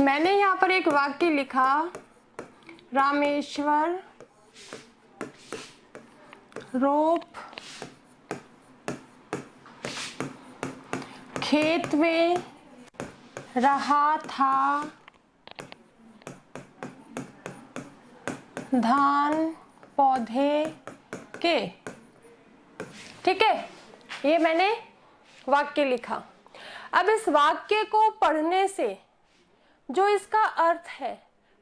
मैंने यहाँ पर एक वाक्य लिखा, रामेश्वर रोप खेत में रहा था, धान पौधे के। ठीक है, ये मैंने वाक्य लिखा। अब इस वाक्य को पढ़ने से जो इसका अर्थ है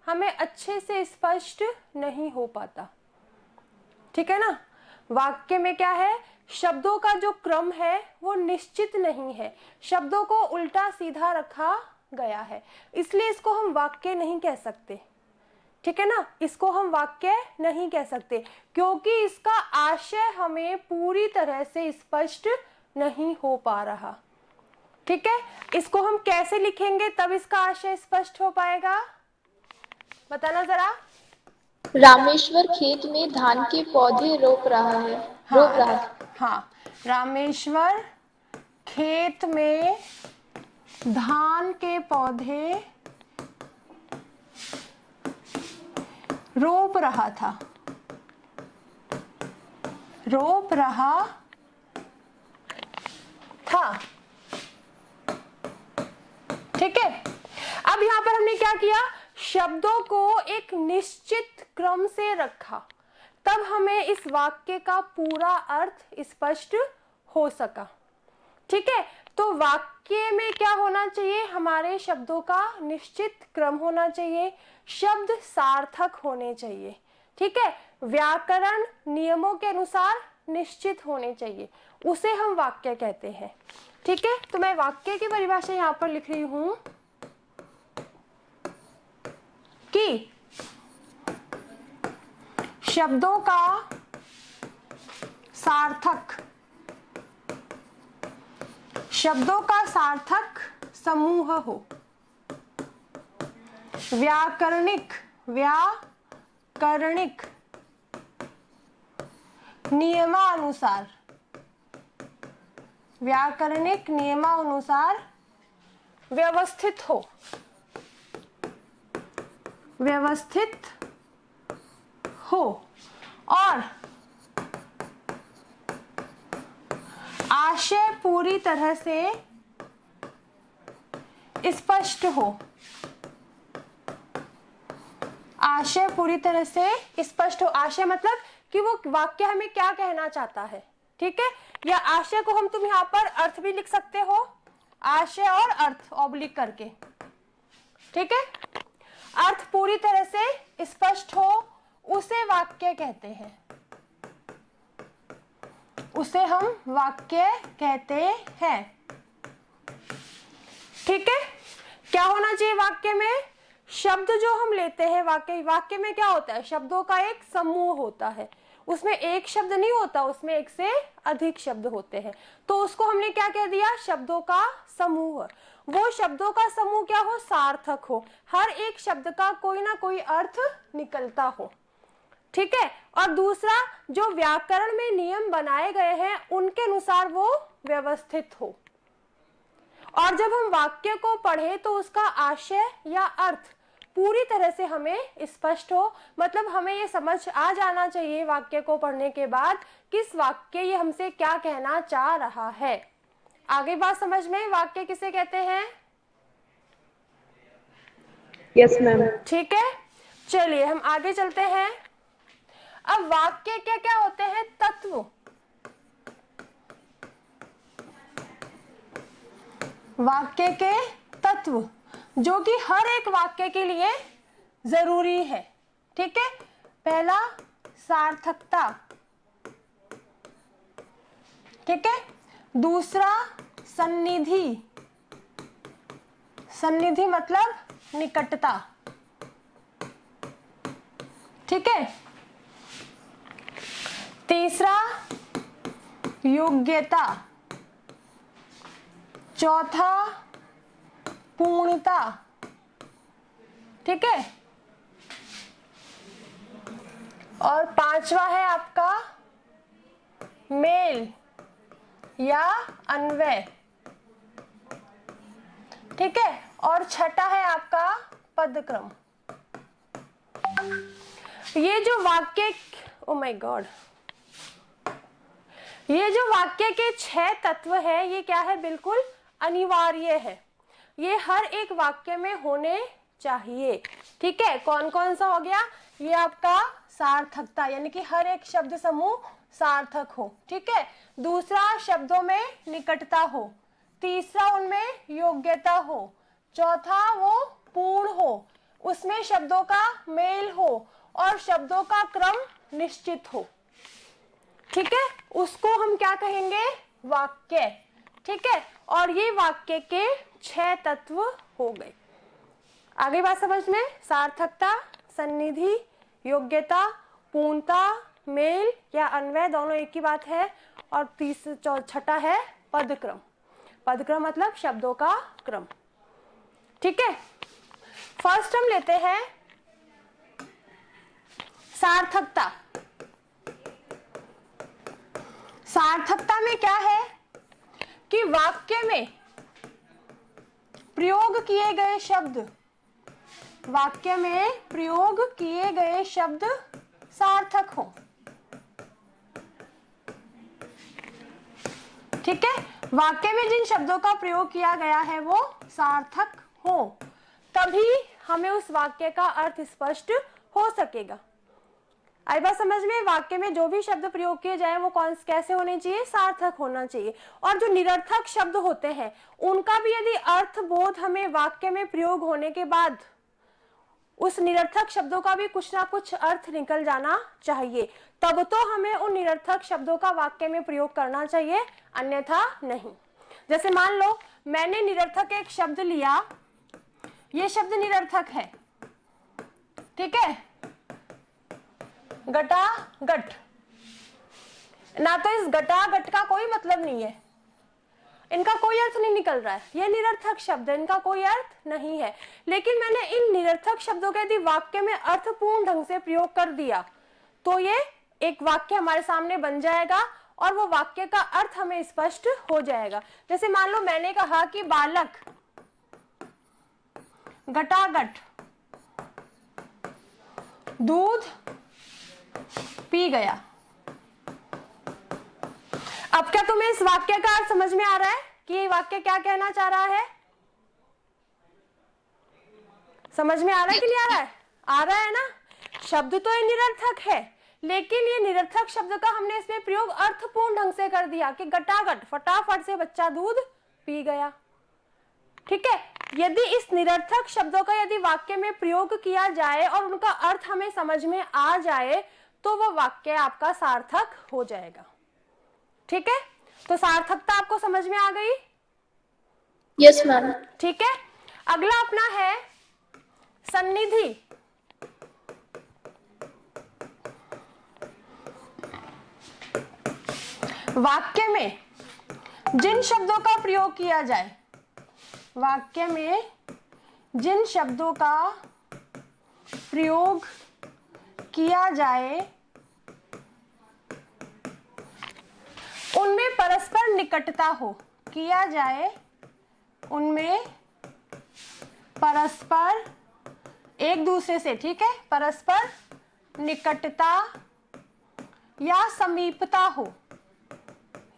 हमें अच्छे से स्पष्ट नहीं हो पाता। ठीक है ना, वाक्य में क्या है, शब्दों का जो क्रम है वो निश्चित नहीं है, शब्दों को उल्टा सीधा रखा गया है, इसलिए इसको हम वाक्य नहीं कह सकते। ठीक है ना, इसको हम वाक्य नहीं कह सकते क्योंकि इसका आशय हमें पूरी तरह से स्पष्ट नहीं हो पा रहा। ठीक है, इसको हम कैसे लिखेंगे तब इसका आशय स्पष्ट हो पाएगा, बताना जरा। रामेश्वर खेत में धान के पौधे रोप रहा है। हाँ, रामेश्वर खेत में धान के पौधे रोप रहा था, रोप रहा था। ठीक है, अब यहां पर हमने क्या किया, शब्दों को एक निश्चित क्रम से रखा, तब हमें इस वाक्य का पूरा अर्थ स्पष्ट हो सका। ठीक है, तो वाक्य में क्या होना चाहिए, हमारे शब्दों का निश्चित क्रम होना चाहिए, शब्द सार्थक होने चाहिए। ठीक है, व्याकरण नियमों के अनुसार निश्चित होने चाहिए, उसे हम वाक्य कहते हैं। ठीक है, तो मैं वाक्य की परिभाषा यहां पर लिख रही हूं कि शब्दों का सार्थक, शब्दों का सार्थक समूह हो, व्याकरणिक नियमानुसार, व्याकरणिक नियमानुसार व्यवस्थित हो, व्यवस्थित हो और आशय पूरी तरह से स्पष्ट हो, आशय पूरी तरह से स्पष्ट हो। आशय मतलब कि वो वाक्य हमें क्या कहना चाहता है। ठीक है, या आशय को तुम यहाँ पर अर्थ भी लिख सकते हो, आशय और अर्थ ऑब्लिक करके। ठीक है, अर्थ पूरी तरह से स्पष्ट हो उसे वाक्य कहते हैं, उसे हम वाक्य कहते हैं। ठीक है, क्या होना चाहिए वाक्य में, शब्द जो हम लेते हैं वाक्य में क्या होता है, शब्दों का एक समूह होता है, उसमें एक शब्द नहीं होता, उसमें एक से अधिक शब्द होते हैं, तो उसको हमने क्या कह दिया, शब्दों का समूह। वो शब्दों का समूह क्या हो, सार्थक हो, हर एक शब्द का कोई ना कोई अर्थ निकलता हो। ठीक है, और दूसरा जो व्याकरण में नियम बनाए गए हैं उनके अनुसार वो व्यवस्थित हो। और जब हम वाक्य को पढ़े तो उसका आशय या अर्थ पूरी तरह से हमें स्पष्ट हो, मतलब हमें ये समझ आ जाना चाहिए वाक्य को पढ़ने के बाद किस वाक्य ये हमसे क्या कहना चाह रहा है। आगे बात समझ में, वाक्य किसे कहते हैं। Yes ma'am. ठीक है, चलिए हम आगे चलते हैं। अब वाक्य क्या क्या होते हैं, तत्व। वाक्य के तत्व जो कि हर एक वाक्य के लिए जरूरी है। ठीक है, पहला सार्थकता, ठीक है, दूसरा सन्निधि, सन्निधि मतलब निकटता। ठीक है, तीसरा योग्यता, चौथा पूर्णता। ठीक है, और पांचवा है आपका मेल या अन्वय। ठीक है, और छठा है आपका पदक्रम। ये जो वाक्य, ओ माय गॉड, ये जो वाक्य के 6 तत्व है, ये क्या है, बिल्कुल अनिवार्य है, ये हर एक वाक्य में होने चाहिए। ठीक है, कौन कौन सा हो गया, ये आपका सार्थकता, यानी कि हर एक शब्द समूह सार्थक हो। ठीक है, दूसरा शब्दों में निकटता हो, तीसरा उनमें योग्यता हो, चौथा वो पूर्ण हो, उसमें शब्दों का मेल हो और शब्दों का क्रम निश्चित हो। ठीक है, उसको हम क्या कहेंगे, वाक्य। ठीक है, और ये वाक्य के 6 तत्व हो गए। आगे बात समझ में, सार्थकता, सन्निधि, योग्यता, पूर्णता, मेल या अन्वय, दोनों एक ही बात है। और छठा है पदक्रम। पदक्रम मतलब शब्दों का क्रम। ठीक है, फर्स्ट हम लेते हैं सार्थकता। सार्थकता में क्या है कि वाक्य में प्रयोग किए गए शब्द, वाक्य में प्रयोग किए गए शब्द सार्थक हो। ठीक है, वाक्य में जिन शब्दों का प्रयोग किया गया है वो सार्थक हो, तभी हमें उस वाक्य का अर्थ स्पष्ट हो सकेगा। आई बात समझ में, वाक्य में जो भी शब्द प्रयोग किए जाए वो कौन कैसे होने चाहिए, सार्थक होना चाहिए। और जो निरर्थक शब्द होते हैं उनका भी यदि अर्थ बोध हमें वाक्य में प्रयोग होने के बाद, उस निरर्थक शब्दों का भी कुछ ना कुछ अर्थ निकल जाना चाहिए, तब तो हमें उन निरर्थक शब्दों का वाक्य में प्रयोग करना चाहिए, अन्यथा नहीं। जैसे मान लो मैंने निरर्थक एक शब्द लिया, ये शब्द निरर्थक है। ठीक है, गटागट, ना तो इस गटागट का कोई मतलब नहीं है, इनका कोई अर्थ नहीं निकल रहा है, ये निरर्थक शब्द है, इनका कोई अर्थ नहीं है। लेकिन मैंने इन निरर्थक शब्दों का यदि वाक्य में अर्थपूर्ण ढंग से प्रयोग कर दिया तो ये एक वाक्य हमारे सामने बन जाएगा और वो वाक्य का अर्थ हमें स्पष्ट हो जाएगा। जैसे मान लो मैंने कहा कि बालक गटागट दूध पी गया। अब क्या तुम्हें इस वाक्य का अर्थ समझ में आ रहा है कि ये वाक्य क्या कहना चाह रहा है? समझ में आ रहा है कि नहीं आ रहा है? आ रहा है ना। शब्द तो ये निरर्थक है, लेकिन ये निरर्थक शब्द का हमने इसमें प्रयोग अर्थपूर्ण ढंग से कर दिया कि गटागट, फटाफट से बच्चा दूध पी गया। ठीक है, यदि इस निरर्थक शब्दों का यदि वाक्य में प्रयोग किया जाए और उनका अर्थ हमें समझ में आ जाए तो वो वाक्य आपका सार्थक हो जाएगा। ठीक है, तो सार्थकता आपको समझ में आ गई? Yes ma'am. ठीक है, अगला अपना है सन्निधि। वाक्य में जिन शब्दों का प्रयोग किया जाए, वाक्य में जिन शब्दों का प्रयोग किया जाए उनमें परस्पर निकटता हो, किया जाए उनमें परस्पर एक दूसरे से, ठीक है, परस्पर निकटता या समीपता हो,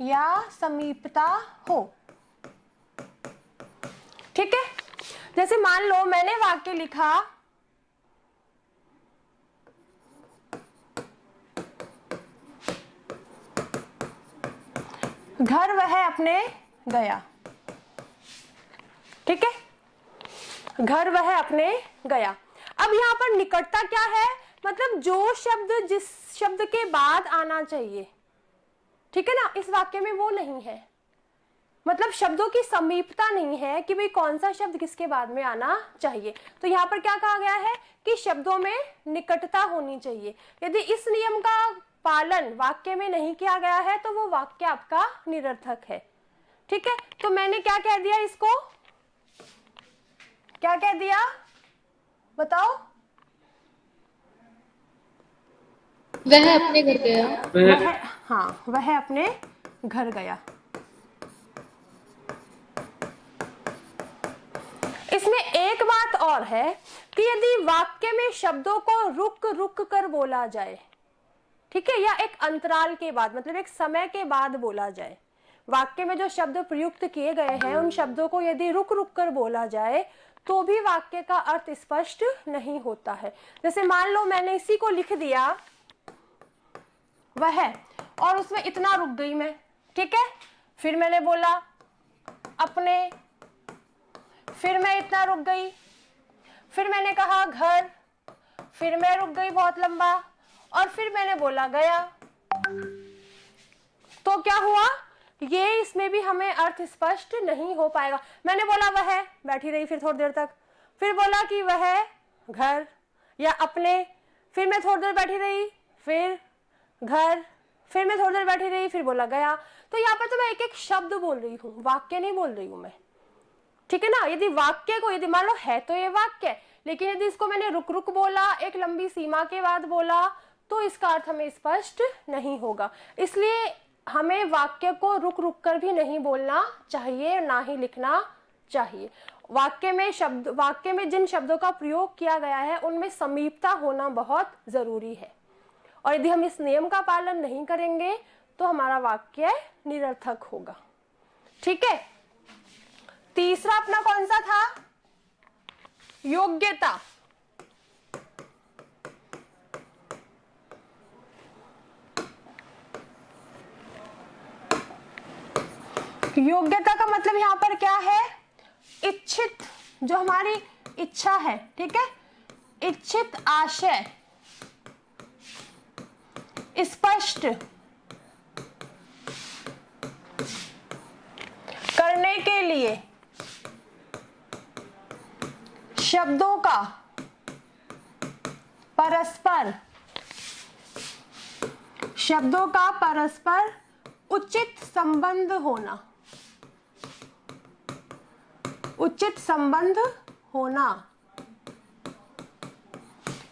या समीपता हो। ठीक है, जैसे मान लो मैंने वाक्य लिखा घर वह अपने गया। ठीक है, घर वह अपने गया। अब यहां पर निकटता क्या है, मतलब जो शब्द जिस शब्द के बाद आना चाहिए, ठीक है ना, इस वाक्य में वो नहीं है। मतलब शब्दों की समीपता नहीं है कि भाई कौन सा शब्द किसके बाद में आना चाहिए। तो यहाँ पर क्या कहा गया है कि शब्दों में निकटता होनी चाहिए। यदि इस नियम का पालन वाक्य में नहीं किया गया है तो वो वाक्य आपका निरर्थक है। ठीक है, तो मैंने क्या कह दिया इसको, क्या कह दिया बताओ? वह अपने घर गया। हाँ, वह अपने घर गया। इस इसमें एक बात और है कि यदि वाक्य में शब्दों को रुक रुक कर बोला जाए, ठीक है, या एक अंतराल के बाद, मतलब एक समय के बाद बोला जाए, वाक्य में जो शब्द प्रयुक्त किए गए हैं उन शब्दों को यदि रुक रुक कर बोला जाए तो भी वाक्य का अर्थ स्पष्ट नहीं होता है। जैसे मान लो मैंने इसी को लिख दिया वह, और उसमें इतना रुक गई मैं, ठीक है, फिर मैंने बोला अपने, फिर मैं इतना रुक गई, फिर मैंने कहा घर, फिर मैं रुक गई बहुत लंबा, और फिर मैंने बोला गया। तो क्या हुआ, ये इसमें भी हमें अर्थ स्पष्ट नहीं हो पाएगा। मैंने बोला वह, बैठी रही फिर थोड़ी देर तक, फिर बोला कि वह घर या अपने, फिर मैं थोड़ी देर बैठी रही, फिर घर, फिर मैं थोड़ी देर बैठी रही, फिर बोला गया। तो यहाँ पर तो मैं एक एक शब्द बोल रही हूँ, वाक्य नहीं बोल रही हूँ मैं, ठीक है ना। यदि वाक्य को, यदि मान लो है तो ये वाक्य, लेकिन यदि इसको मैंने रुक रुक बोला, एक लंबी सीमा के बाद बोला, तो इसका अर्थ हमें स्पष्ट नहीं होगा। इसलिए हमें वाक्य को रुक रुक कर भी नहीं बोलना चाहिए, ना ही लिखना चाहिए। वाक्य में जिन शब्दों का प्रयोग किया गया है उनमें समीपता होना बहुत जरूरी है, और यदि हम इस नियम का पालन नहीं करेंगे तो हमारा वाक्य निरर्थक होगा। ठीक है, तीसरा अपना कौन सा था, योग्यता। योग्यता का मतलब यहां पर क्या है, इच्छित, जो हमारी इच्छा है, ठीक है, इच्छित आशय स्पष्ट करने के लिए शब्दों का परस्पर उचित संबंध होना, उचित संबंध होना,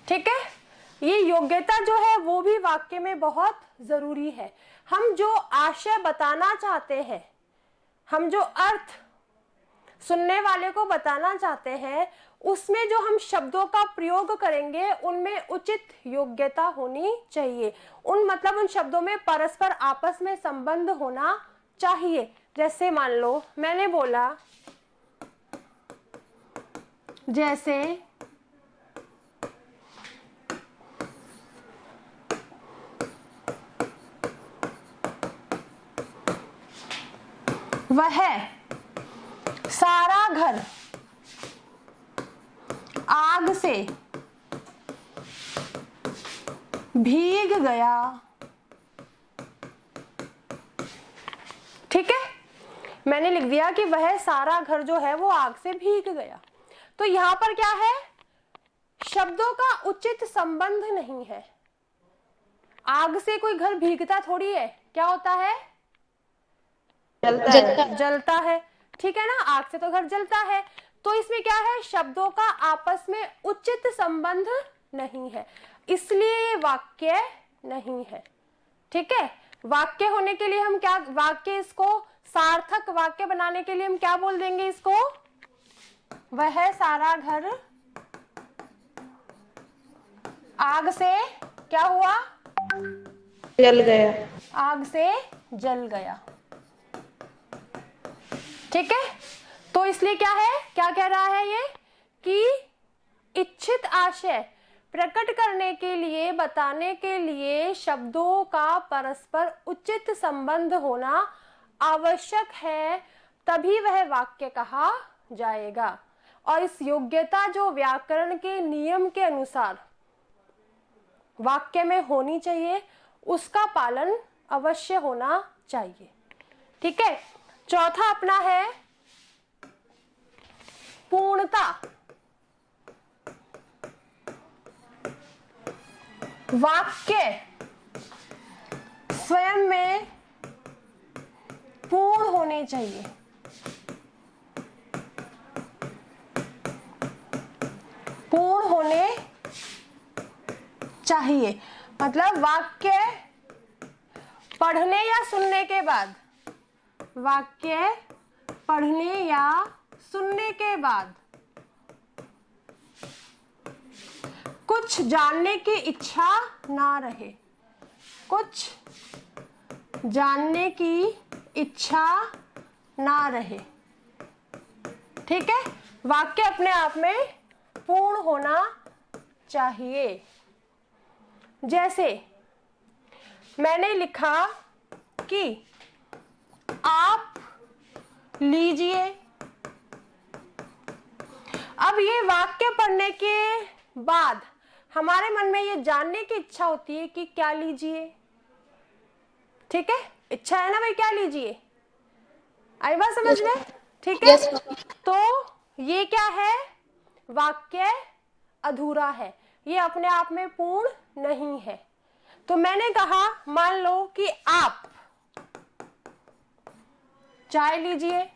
ठीक है। ये योग्यता जो है वो भी वाक्य में बहुत जरूरी है। हम जो आशय बताना चाहते हैं, हम जो अर्थ सुनने वाले को बताना चाहते हैं, उसमें जो हम शब्दों का प्रयोग करेंगे उनमें उचित योग्यता होनी चाहिए। उन शब्दों में परस्पर आपस में संबंध होना चाहिए। जैसे मान लो मैंने बोला, जैसे वह सारा घर आग से भीग गया, ठीक है। मैंने लिख दिया कि वह सारा घर जो है वो आग से भीग गया। तो यहां पर क्या है, शब्दों का उचित संबंध नहीं है। आग से कोई घर भीगता थोड़ी है, क्या होता है, जलता है, ठीक है ना, आग से तो घर जलता है। तो इसमें क्या है, शब्दों का आपस में उचित संबंध नहीं है, इसलिए ये वाक्य नहीं है, ठीक है। वाक्य होने के लिए हम क्या, वाक्य, इसको सार्थक वाक्य बनाने के लिए हम क्या बोल देंगे, इसको वह सारा घर आग से क्या हुआ, जल गया, आग से जल गया, ठीक है। तो इसलिए क्या है, क्या कह रहा है ये, कि इच्छित आशय प्रकट करने के लिए, बताने के लिए शब्दों का परस्पर उचित संबंध होना आवश्यक है, तभी वह वाक्य कहा जाएगा। और इस योग्यता जो व्याकरण के नियम के अनुसार वाक्य में होनी चाहिए, उसका पालन अवश्य होना चाहिए, ठीक है। चौथा अपना है पूर्णता। वाक्य स्वयं में पूर्ण होने चाहिए, पूर्ण होने चाहिए। मतलब वाक्य पढ़ने या सुनने के बाद, वाक्य पढ़ने या सुनने के बाद कुछ जानने की इच्छा ना रहे, कुछ जानने की इच्छा ना रहे। ठीक है, वाक्य अपने आप में पूर्ण होना चाहिए। जैसे मैंने लिखा कि आप लीजिए। अब ये वाक्य पढ़ने के बाद हमारे मन में ये जानने की इच्छा होती है कि क्या लीजिए। ठीक है, इच्छा है ना भाई, क्या लीजिए, आई बात समझ में? ठीक है, तो ये क्या है, वाक्य अधूरा है, ये अपने आप में पूर्ण नहीं है। तो मैंने कहा मान लो कि आप चाय लीजिए,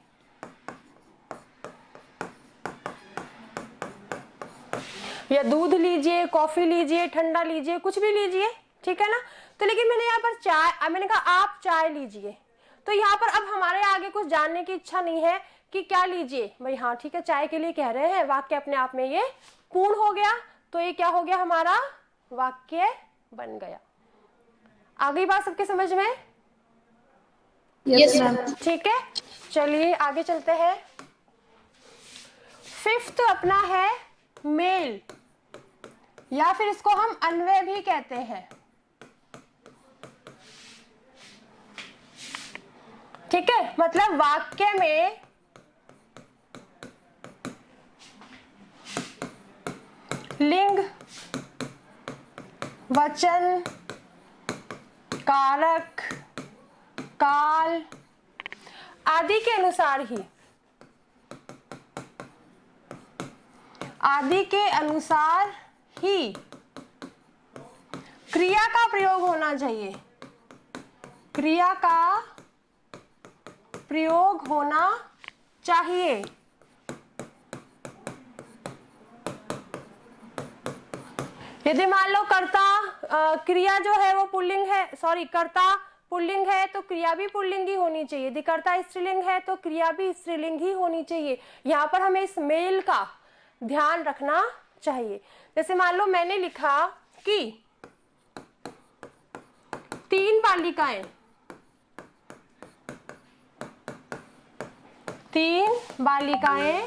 या दूध लीजिए, कॉफी लीजिए, ठंडा लीजिए, कुछ भी लीजिए। ठीक है ना, तो लेकिन मैंने यहाँ पर चाय, मैंने कहा आप चाय लीजिए, तो यहाँ पर अब हमारे आगे कुछ जानने की इच्छा नहीं है कि क्या लीजिए भाई। हाँ ठीक है, चाय के लिए कह रहे हैं, वाक्य अपने आप में ये पूर्ण हो गया, तो ये क्या हो गया, हमारा वाक्य बन गया। आ गई बात सबके समझ में? Yes ma'am. ठीक है, चलिए आगे चलते हैं। फिफ्थ अपना है मेल, या फिर इसको हम अन्वय भी कहते हैं। ठीक है, मतलब वाक्य में लिंग, वचन, कारक, काल आदि के अनुसार ही, आदि के अनुसार ही क्रिया का प्रयोग होना चाहिए, क्रिया का प्रयोग होना चाहिए। यदि मान लो कर्ता क्रिया जो है वो पुल्लिंग है, सॉरी कर्ता पुल्लिंग है तो क्रिया भी पुल्लिंग ही होनी चाहिए। यदि कर्ता स्त्रीलिंग है तो क्रिया भी स्त्रीलिंग ही होनी चाहिए। यहाँ पर हमें इस मेल का ध्यान रखना चाहिए। जैसे मान लो मैंने लिखा कि 3 बालिकाएं, 3 बालिकाएं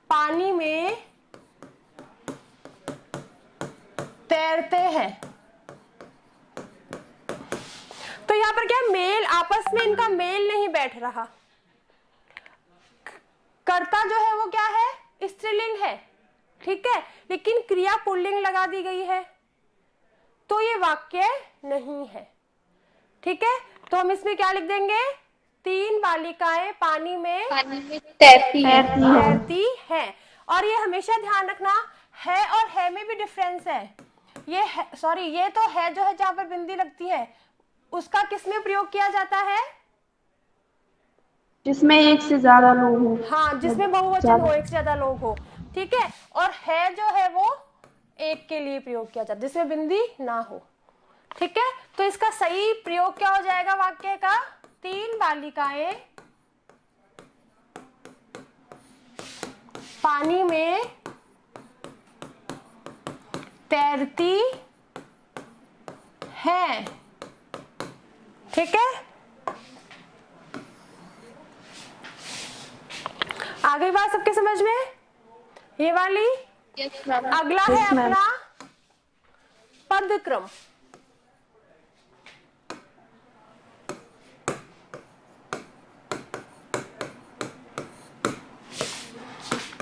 पानी में तैरते हैं, तो यहां पर क्या मेल, आपस में इनका मेल नहीं बैठ रहा। कर्ता जो है वो क्या है, स्त्रीलिंग है, ठीक है, लेकिन क्रिया पुल्लिंग लगा दी गई है, तो ये वाक्य नहीं है। ठीक है, तो हम इसमें क्या लिख देंगे, 3 बालिकाएं पानी में तैरती हैं। और ये हमेशा ध्यान रखना, है और है में भी डिफरेंस है। ये है, सॉरी ये तो है जो है जहां पर बिंदी लगती है, उसका किसमें प्रयोग किया जाता है, जिसमें एक से ज्यादा लोग हो। हाँ, जिसमें बहुवचन हो, एक से ज्यादा लोग हो। ठीक है, और है जो है वो एक के लिए प्रयोग किया जाता है, जिसमें बिंदी ना हो। ठीक है, तो इसका सही प्रयोग क्या हो जाएगा वाक्य का, 3 बालिकाएं पानी में तैरती हैं। ठीक है, आ गई बात सबके समझ में, ये वाली। अगला है अपना पदक्रम।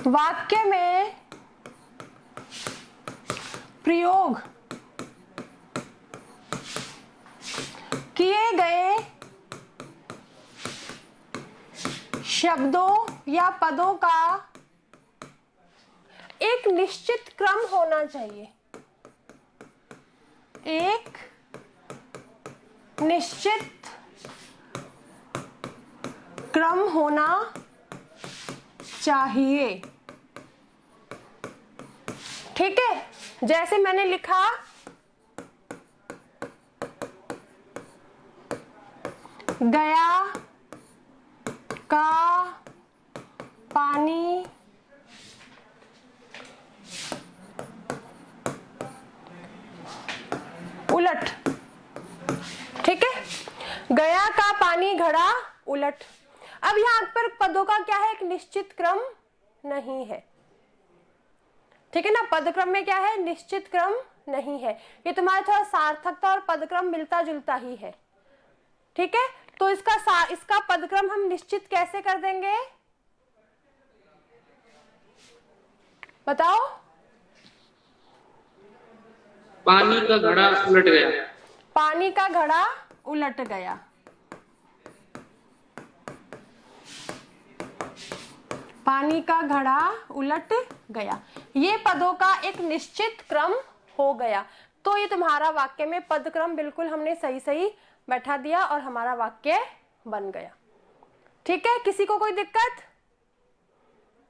वाक्य में प्रयोग किए गए शब्दों या पदों का एक निश्चित क्रम होना चाहिए, एक निश्चित क्रम होना चाहिए। ठीक है, जैसे मैंने लिखा गया का गया का पानी घड़ा उलट। अब यहाँ पर पदों का क्या है, एक निश्चित क्रम नहीं है, ठीक है ना। पदक्रम में क्या है, निश्चित क्रम नहीं है। ये तुम्हारा थोड़ा सार्थकता और पदक्रम मिलता जुलता ही है, ठीक है। तो इसका पदक्रम हम निश्चित कैसे कर देंगे, बताओ। पानी का घड़ा उलट गया। पानी का घड़ा उलट गया। पानी का घड़ा उलट गया, ये पदों का एक निश्चित क्रम हो गया। तो ये तुम्हारा वाक्य में पदक्रम बिल्कुल हमने सही सही बैठा दिया और हमारा वाक्य बन गया, ठीक है। किसी को कोई दिक्कत?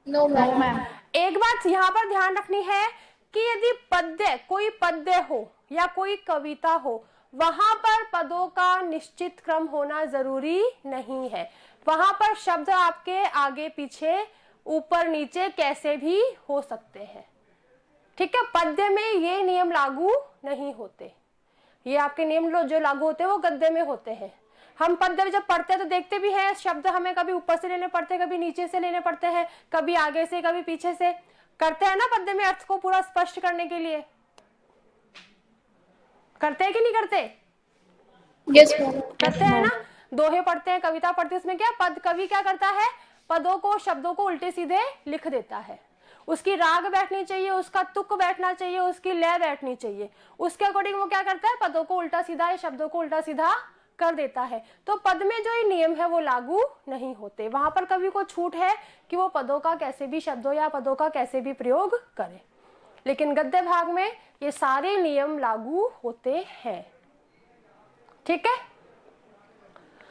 No ma'am. एक बात यहाँ पर ध्यान रखनी है कि यदि पद्य, कोई पद्य हो या कोई कविता हो, वहां पर पदों का निश्चित क्रम होना जरूरी नहीं है। वहां पर शब्द आपके आगे पीछे ऊपर नीचे कैसे भी हो सकते हैं, ठीक है। पद्य में ये नियम लागू नहीं होते, ये आपके नियम जो लागू होते हैं वो गद्य में होते हैं। हम पद्य जब पढ़ते हैं तो देखते भी हैं शब्द हमें कभी ऊपर से लेने पड़ते हैं, कभी नीचे से लेने पड़ते हैं, कभी आगे से कभी पीछे से, करते हैं ना पद्य में अर्थ को पूरा स्पष्ट करने के लिए, करते हैं कि नहीं करते? Yes ma'am. करते हैं ना। दोहे पढ़ते हैं, कविता पढ़ते हैं, उसमें क्या पद कवि क्या करता है, पदों को शब्दों को उल्टे सीधे लिख देता है। उसकी राग बैठनी चाहिए, उसका तुक बैठना चाहिए, उसकी लय बैठनी चाहिए, उसके अकॉर्डिंग वो क्या करता है, पदों को उल्टा सीधा या शब्दों को उल्टा सीधा कर देता है। तो पद में जो ये नियम है वो लागू नहीं होते, वहां पर कवि को छूट है कि वो पदों का कैसे भी शब्दों या पदों का कैसे भी प्रयोग करे। लेकिन गद्य भाग में ये सारे नियम लागू होते हैं, ठीक है।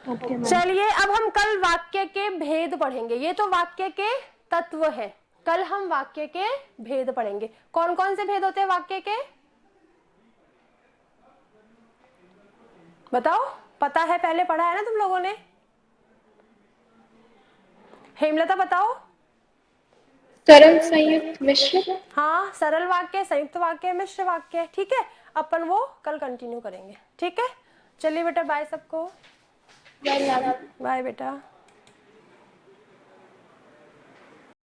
चलिए अब हम कल वाक्य के भेद पढ़ेंगे। ये तो वाक्य के तत्व है, कल हम वाक्य के भेद पढ़ेंगे। कौन कौन से भेद होते हैं वाक्य के, बताओ। पता है, पहले पढ़ा है ना तुम लोगों ने। हेमलता बताओ। सरल, संयुक्त, मिश्र। हाँ, सरल वाक्य, संयुक्त वाक्य, मिश्र वाक्य, ठीक है। अपन वो कल कंटिन्यू करेंगे, ठीक है। चलिए बेटा, बाय सबको। Bye ma'am. बाय बेटा।